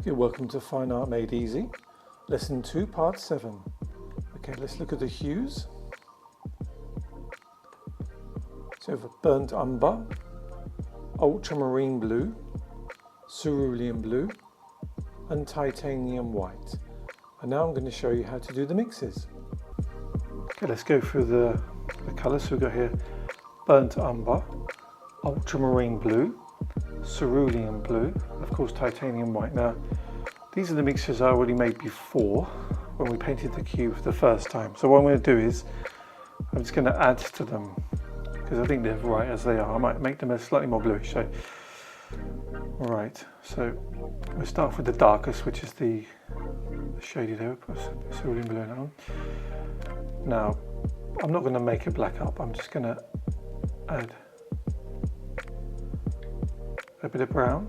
Okay, welcome to Fine Art Made Easy, Lesson 2, Part 7. Okay, let's look at the hues. So we have burnt umber, ultramarine blue, cerulean blue, and titanium white. And now I'm going to show you how to do the mixes. Okay, let's go through the colours. So we've got here burnt umber, ultramarine blue, cerulean blue, of course titanium white. Now these are the mixtures I already made before when we painted the cube the first time. So what I'm going to do is I'm just going to add to them because I think they're right as they are. I might make them a slightly more bluish. So right, so we'll start off with the darkest, which is the shady there. We'll put cerulean blue on. Now I'm not going to make it black up. I'm just going to add a bit of brown.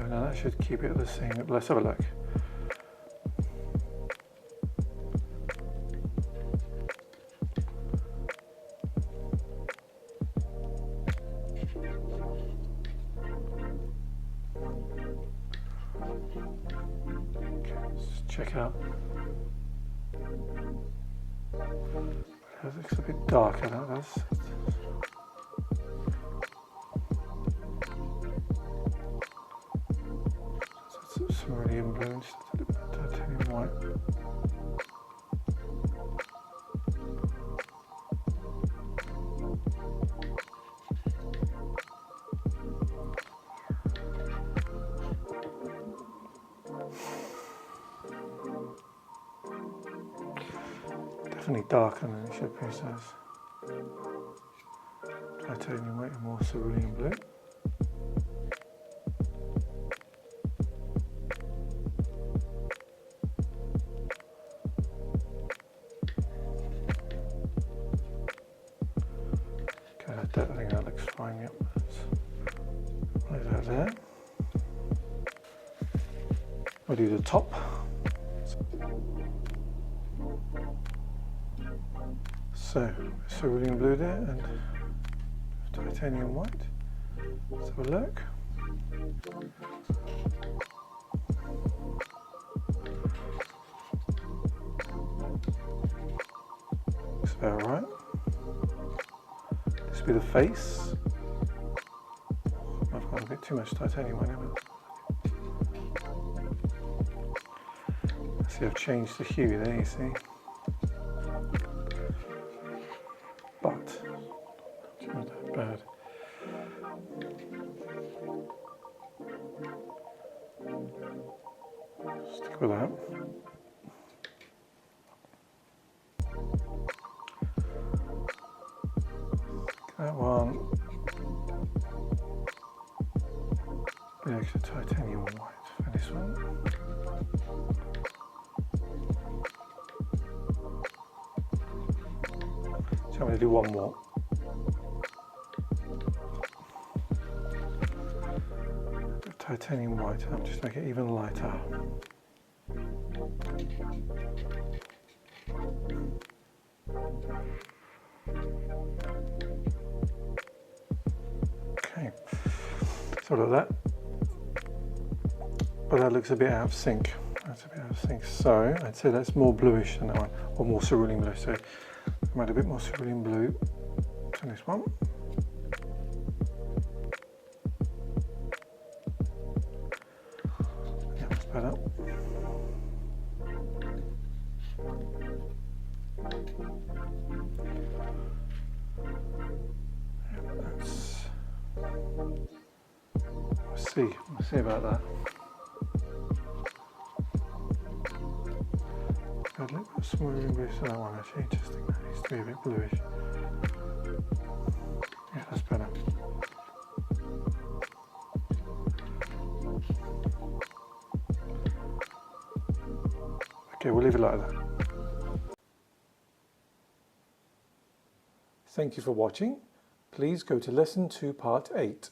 Now that should keep it the same. Let's have a look. Okay, let's check out. That looks a bit darker, that does. Cerulean blue instead of titanium white. Definitely darker than it should be, so titanium white and more cerulean blue. I think that looks fine, yep. Let's put that there. We'll do the top. So, cerulean blue there and titanium white. Let's have a look. Looks about right. This will be the face. I've got a bit too much titanium white. See, I've changed the hue there, you see. But it's not that bad. Stick with that. That one. The extra titanium white for this one. So I'm going to do one more. Titanium white up, just make it even lighter. Okay, sort of that. But that looks a bit out of sync. That's a bit out of sync. So I'd say that's more bluish than that one, or more cerulean blue. So I'm add a bit more cerulean blue to this one. Yeah, that's better. Yeah, that's. We'll see about that. I'd like to put cerulean blue to that one actually, just think that needs to be a bit bluish. Yeah, that's better. Okay, we'll leave it like that. Thank you for watching. Please go to Lesson 2, Part 8.